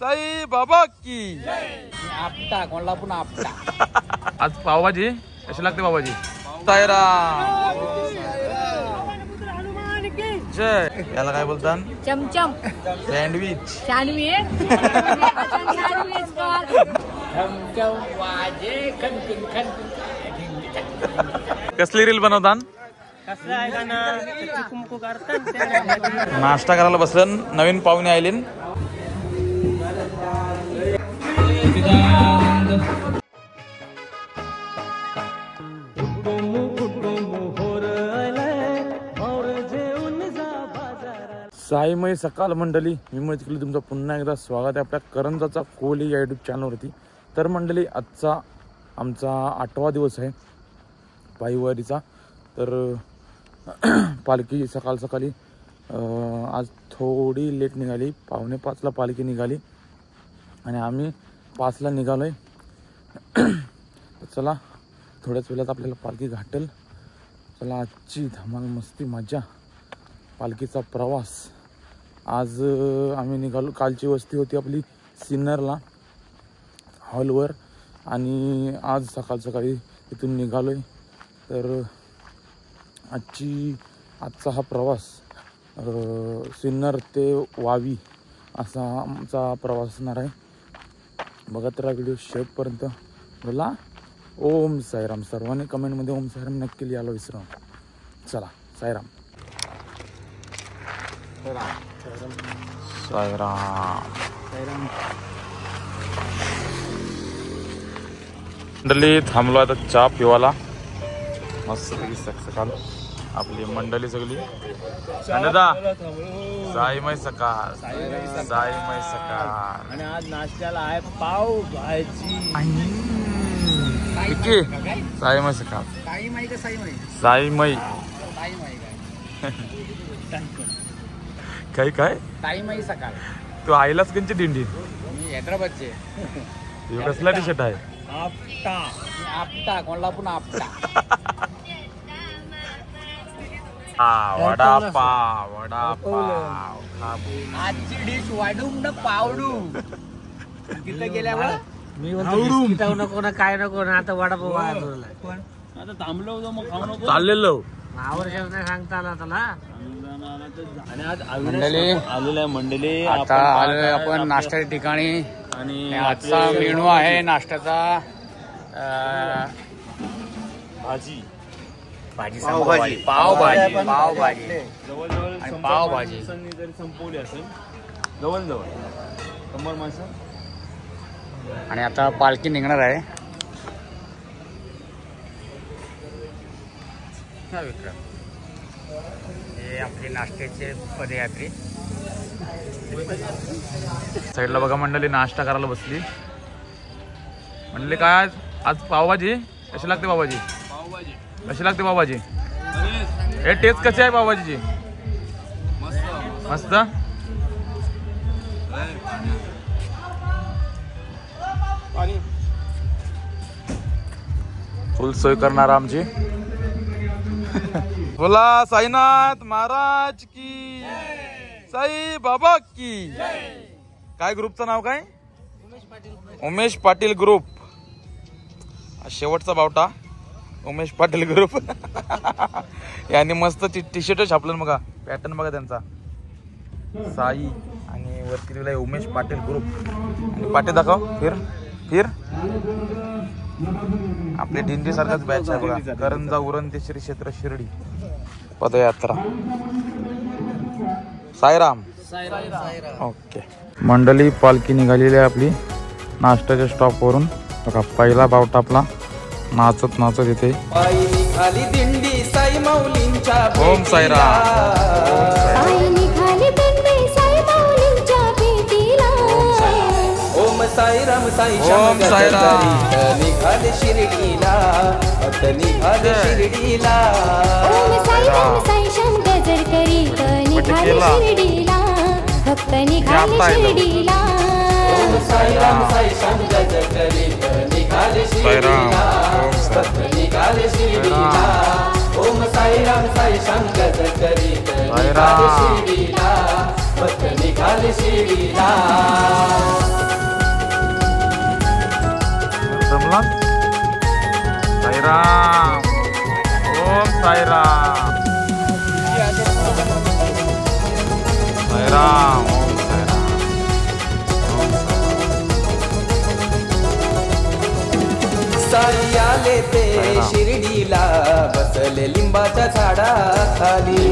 साई बाबा की आपटा कोणला पण आपटा. आज पावभाजी कशी लागते बाबाजी? साईराम जय. याला काय बोलतात? चमचम सँडविच. सँडविच कसली रील बनवतात? नाश्ता करायला बसलं. नवीन पाहुणे आले. साईमय सकाळ मंडळी, मी तिकडे तुमचं पुन्हा एकदा स्वागत आहे आपल्या करंजाचा कोहली या यूट्यूब चॅनलवरती. तर मंडळी, आजचा आमचा 8वा दिवस आहे पायवारीचा. तर पालखी सकाळी आज थोडी लेट निघाली. 4:45ला पालखी निघाली आणि आम्ही 5ला निघालो आहे. चला, थोड्याच वेळात आपल्याला पालखी घाटेल. चला, आजची धमाल मस्ती मजा पालखीचा प्रवास. आज आम्ही निघालो. कालची वस्ती होती आपली सिन्नरला हॉलवर आणि आज सकाळी इथून निघालो आहे. तर आजचा हा प्रवास सिन्नर ते वावी असा आमचा प्रवास असणार आहे. बघत राहा व्हिडिओ शेवटपर्यंत. बोला ओम साईराम. सर्वांनी कमेंटमध्ये ओम साईराम नक्की लिहायला विसरू. चला, साईराम साईराम. मंडळी थांबलो आता चहा पिवाला. मस्त सकाळ आपली मंडळी सगळी. साईमय सकाळ, साईमय सकाळ. आणि आज नाश्त्याला आहे पाव भाजी. साईमय सकाळ. साईमय का साईमय? साईमय काय काय साईमय सकाळ. तू आईलाच कंची दिंडी. मी हैदराबादचे. कसला टी शर्ट आहे? आपटा. आपटा कोणला पण आपटा. वडापाव आजची डिश वाढून पावडू. तिथं गेल्यावर मी नको ना काय नको ना. आता वडापाव आता थांबलो होतो मग खाऊ नको चाललेलो. नाही सांगता आला त्याला. आणि आज आलेलं आहे मंडळी. आता आलोय आपण नाश्त्याच्या ठिकाणी आणि आजचा मेनू आहे नाश्त्याचा पावभाजी. संपवली असेल जवळ शंभर माणसं. आणि आता पालखी निघणार आहे. हे आपले नाश्त्याचे पदयात्री. साईडला बघा मंडळी नाश्ता करायला बसली. म्हणले काय आज पावभाजी कशी लागते? बाबाजी कशी लागते पावभाजी? हे टेस्ट कशी आहे पावभाजीची? मस्त. फुल सोय करणार आमची. बोला साईनाथ महाराज की, साई बाबा की. काय ग्रुपचं नाव काय? उमेश पाटील ग्रुप. शेवटचा बावटा उमेश पाटील ग्रुप. यांनी मस्त टी शर्ट छापलं बघा. पॅटर्न बघा त्यांचा. साई आणि वरती लिहिलंय उमेश पाटील ग्रुप. आणि पाटील दाखव. फिर आपले दिंडी सारखाच बॅच आहे बघा. करंजा उरण ते श्री क्षेत्र शिर्डी पदयात्रा. साईराम. ओके मंडळी, पालखी निघालेली आहे आपली नाश्त्याच्या स्टॉप वरून. बघा पहिला बावटा आपला नाचत येते. ओम साईराम. ओम साईराम साई ओम साईराम. निघाले शिर्डीला. निघाले शिर्डीला. ओम साईराम साई श्याम गजर करीत निघाले शिर्डीला. भक्त निघाले शिर्डीला. ओम साईराम साई श्याम गजर करीत निघाले शिर्डीला. भक्त निघाले शिर्डीला. ओम साईराम साई श्याम गजर करीत निघाले शिर्डीला. भक्त निघाले शिर्डीला. सारी आले ते शिर्डीला बसले लिंबाच्या झाडाखाली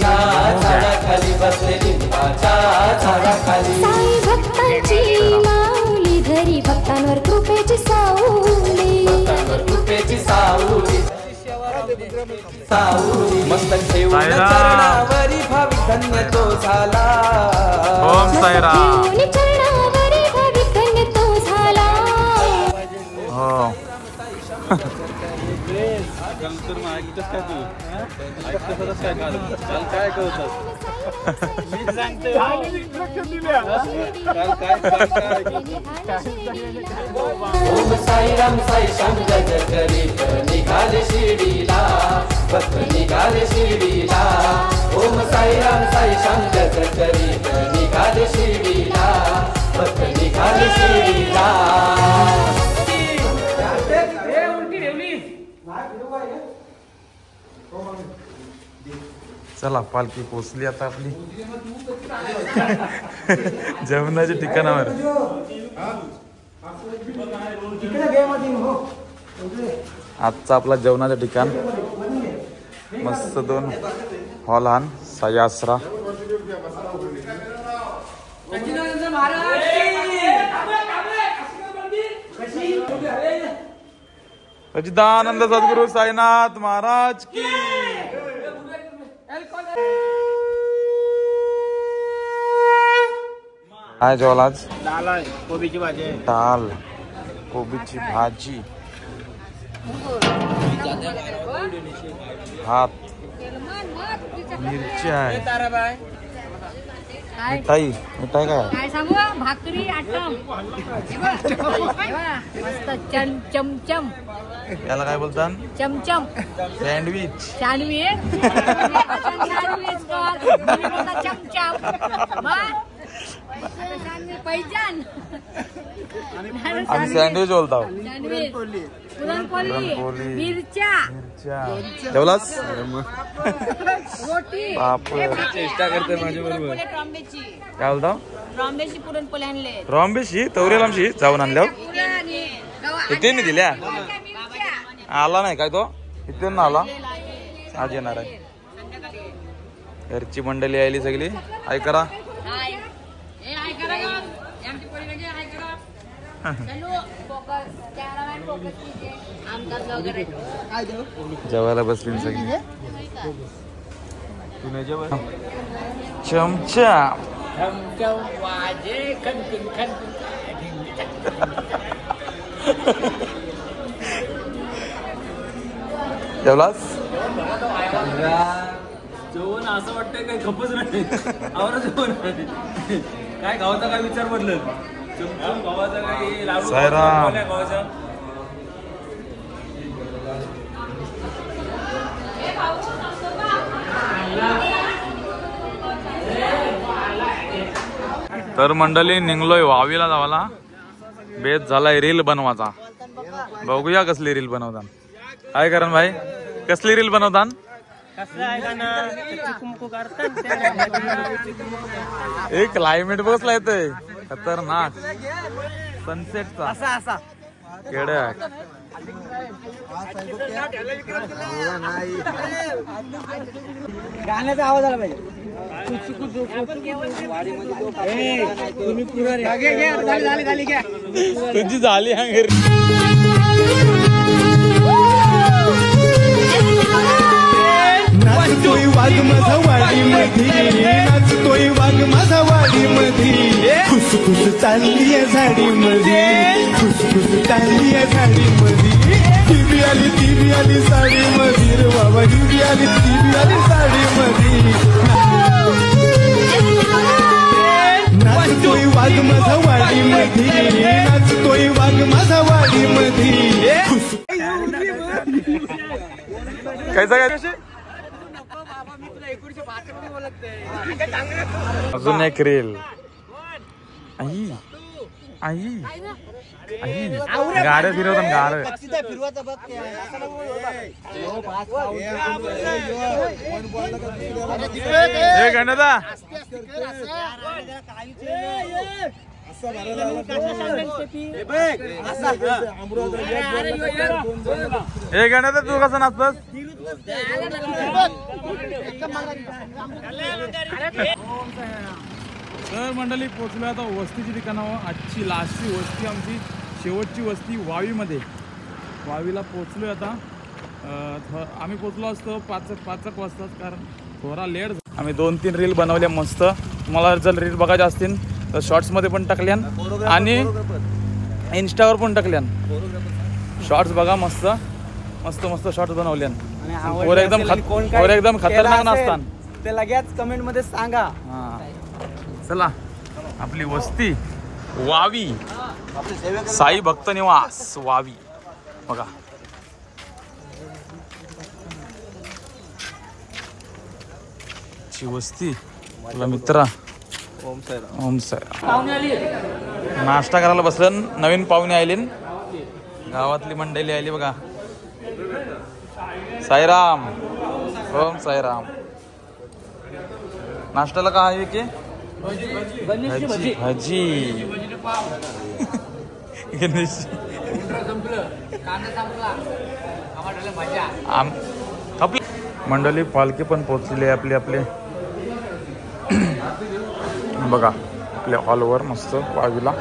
झाडाखाली बसले लिंबाच्या झाडाखाली साई भक्तांची माऊली धरी भक्तांवर कृपेची सावली कृपेची सावली सावली मस्तक ठेवून चरणावरी भाविक धन्य तो झाला ओम साईराम ठेवून चरणावरी भाविक धन्य तो झाला हो ओम साईराम साई श्याम जय जय करीत निघाले शिर्डीला भक्त निघाले शिर्डीला ओम साईराम साई श्याम जय जय करीत निघाले शिर्डीला भक्त निघाले शिर्डीला चला पालखी पोचली आता आपली जेवणाच्या ठिकाणावर आजचा आपला जेवणाचं ठिकाण मस्त 2 हॉल आण साई आसरा सच्चिदानंद सद्गुरु साईनाथ महाराज की काय जेवला आज कोबीची भाजी डाल कोबीची भाजी भात मिरच्या आहे मिठाई मिठाई काय सांगू भाकरी आटम मस्त चमचम याला काय बोलतात चमचम सँडविच सँडविच चमचम पैजान आम्ही सँडविच बोलतो पुरणपोळी मिरच्या जेवलास रोटी चेष्टा करते माझ्या बरोबर रॉम्बेची काय बोलतो रॉम्बेची पुरणपोळी आणले रॉम्बेशी तवरेलामशी जाऊन आणल्यावर इथे नाही दिल्या आला नाही काय तो इथे ना आला आज येणार आहे घरची मंडळी आली सगळी आई करा जेवायला बसली सगळी तू नाही जेवण चमचा जेवलास जेवण असं वाटतंय काही खपच नाही आवरा जेवण काय गावाचा काय विचार बदलत चमचम गावाचा काही लाडू साईराम. गावाचा तर मंडळी निघलोय वावीला जावाला बेत झालाय रील बनवाचा बघूया कसली रील बनवतात काय करण भाई कसली रील बनवतात एक क्लायमेट बसला येतोय खतरनाक सनसेटचा असा केड्या गाण्याचा आवाज आला पाहिजे तुझी झाली हंगेर नाचतोय वाघ माझा वाडी मधी नाचतोय वाघ माझा वाडी मधी खुसखुस चालली झाडी मध्ये खुसखुस चालली झाडी मध्ये ती आली साडी मध्ये रे बाबा ती आली साडी मध्ये नाचतोय वाघ माझा वाडी मधी नाचतोय वाघ माझा वाडी मध्ये कैसा काय अजून एक रील आई आई आई गाड्या फिरवतात गाड्या हे गणदा हे गाणं तर तू कसं नाचतोस? तर मंडळी पोचलो आता वस्तीची ठिकाणावर. आजची लास्टची वस्ती आमची शेवटची वस्ती वावीमध्ये. वावीला पोचलोय आता. आम्ही पोचलो असतो 5 वाजता कारण थोडा लेट. आम्ही 2-3 रील बनवल्या मस्त. तुम्हाला जर रील बघायचे असतील तर शॉर्ट्समध्ये पण टाकल्यान आणि इन्स्टावर पण टाकल्यान. शॉर्ट्स बघा मस्त मस्त मस्त शॉर्ट्स बनवल्यान. वर एकदम खतरनाक नाचतान ते लगेच कमेंट मध्ये सांगा. हां चला आपली वस्ती वावी साई भक्त निवास वावी बघा. ची वस्ती तुला मित्रा. ओम साईराम. नाश्ता करायला बसलं. नवीन पाहुणे आले गावातली मंडळी आली बघा. साईराम. ओम साईराम. नाश्त्याला काय आहे की भजी भजी गणेश आपली मंडळी पालखी पण पोचलेली आहे आपले बघा आपल्या हॉलवर मस्त वावीला.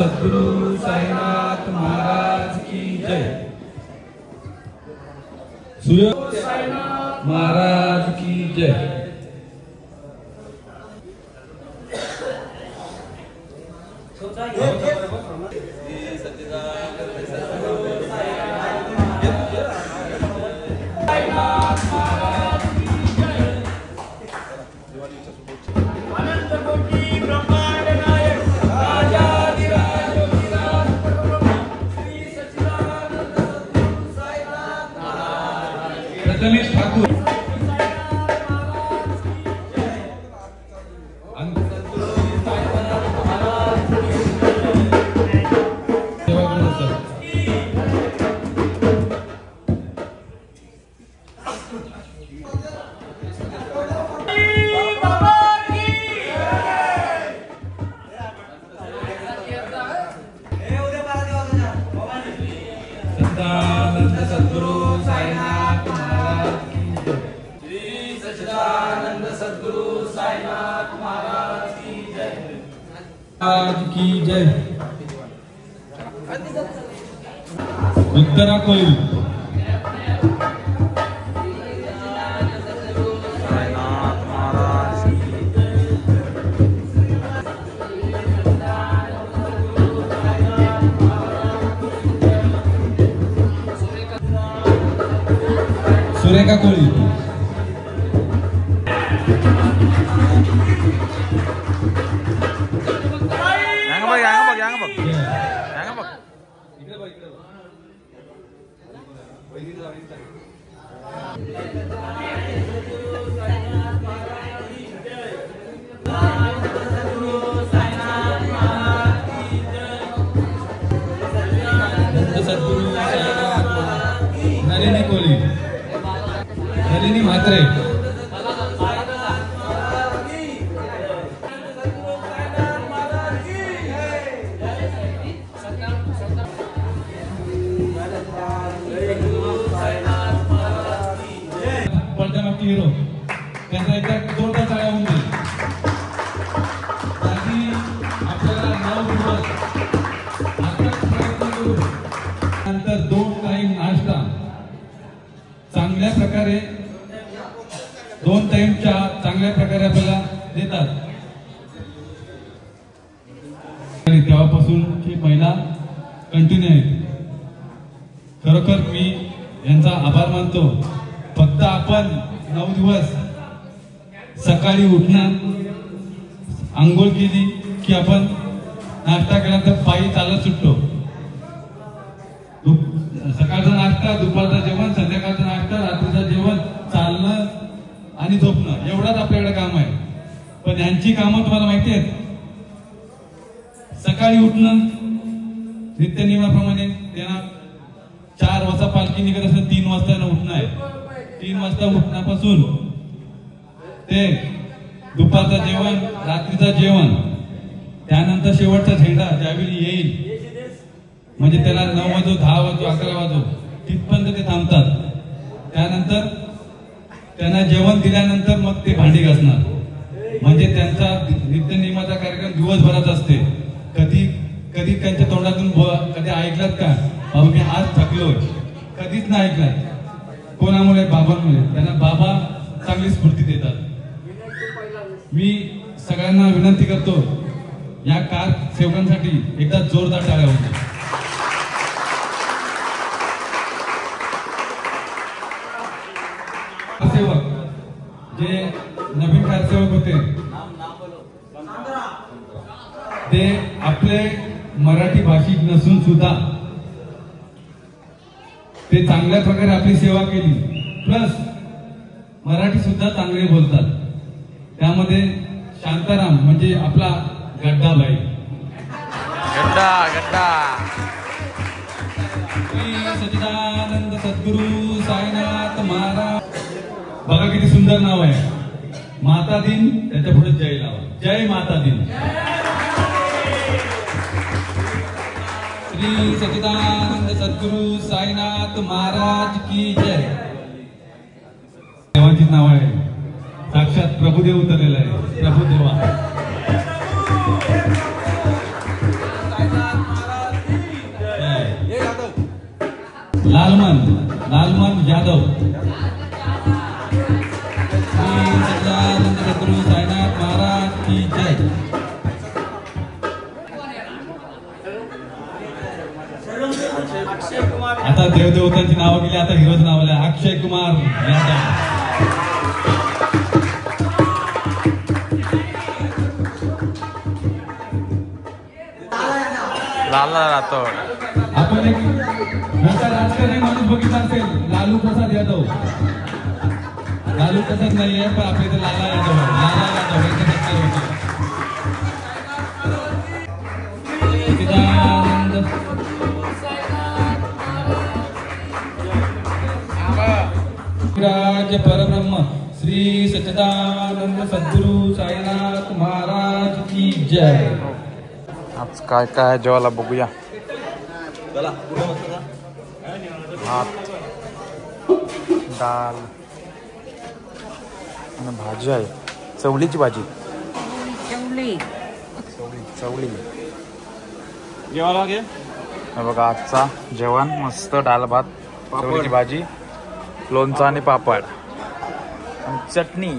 सद्गुरु साईनाथ महाराज की जय. सूर्य साईनाथ महाराज की जय. प्रथमेश ठाकूर सद्गुरु साईनाथ महाराज की जय. उत्तरा कोळी सुरेखा कोळी बघ म्हात्रे. पडद्यामागचे हिरो त्यांचा एकदा जोरदार टाळ्या होऊन जाईल. आपल्याला 9 दिवस नंतर 2 टाइम नाश्ता चांगल्या प्रकारे 2 टाइम चहा चांगल्या प्रकारे आपल्याला देतात. आणि तेव्हापासून ही महिला कंटिन्यू आहे. खरोखर मी यांचा आभार मानतो. फक्त आपण 9 दिवस सकाळी उठणार, आंघोळ केली की आपण नाश्ता केल्यानंतर पायी चालत सुटतो. सकाळचा नाश्ता, दुपारचा जेवण, संध्याकाळचा नाश्ता, रात्रीचं जेवण, चालणं आणि झोपणं एवढाच आपल्याकडे काम आहे. पण यांची कामं तुम्हाला माहिती आहेत. सकाळी उठणं नित्यनियमाप्रमाणे त्यांना 4 वाजता पालखी निघत असतं, 3 वाजता उठणं आहे. 3 वाजता उठण्यापासून ते दुपारचं जेवण, रात्रीचं जेवण, त्यानंतर शेवटचा झेंडा ज्यावेळी येईल म्हणजे त्याला 9 वाजो, 10 वाजो, 11 वाजो तिथपर्यंत ते थांबतात. त्यानंतर त्यांना जेवण दिल्यानंतर मग ते भांडी घासणार. म्हणजे त्यांचा नित्यनियमाचा कार्यक्रम दिवसभरात असते. कधी कधी त्यांच्या तोंडातून कधी ऐकलात का बाबा मी आज थकलोय? कधीच नाही ऐकलाय. कोणामुळे? बाबांमुळे. त्यांना बाबा चांगली स्फूर्ती देतात. मी सगळ्यांना विनंती करतो या कार सेवकांसाठी एकदा जोरदार टाळ्या होत्या. सेवक जे नवीन कारसेवक होते ते आपले मराठी भाषिक नसून सुद्धा ते चांगल्या प्रकारे आपली सेवा केली. प्लस मराठी सुद्धा चांगले बोलतात. त्यामध्ये शांताराम म्हणजे आपला गड्डाबाई. गड्डा श्री सच्चिदानंद सद्गुरु साईनाथ महाराज. बघा किती सुंदर नाव आहे. माता दिन, त्याच्या पुढे जय लावा. जय माता दिन. श्री सच्चिदानंद सद्गुरु साईनाथ महाराज की जय. देवांची नाव आहे. साक्षात प्रभुदेव उतरलेला आहे. प्रभुदेवा. लालमन यादव. श्री सच्चिदानंद सद्गुरु साईनाथ महाराज की जय. आता देवदेवतांची नावं गेली. आता हिरोचं नाव आलं अक्षय कुमार यादव. लाला राठोड. आपण एक मोठा राजकारणी माणूस बघितला असेल, लालू प्रसाद यादव. लालू प्रसाद नाहीये पण आपल्या इथे लाला यादव आहे. लाला यादव यांचं सत्कार होतं. राज परब्रह्म श्री सच्चिदानंद सद्गुरु साईनाथ महाराज की जय. आज काय काय जेवायला बघूया. भात, डाळ आणि भाजी आहे. चवलीची भाजी. चवली जेवायला घे. हे बघा आजचा जेवण मस्त. डाळ भात, चवलीची भाजी, लोणचं आणि पापड आणि चटणी.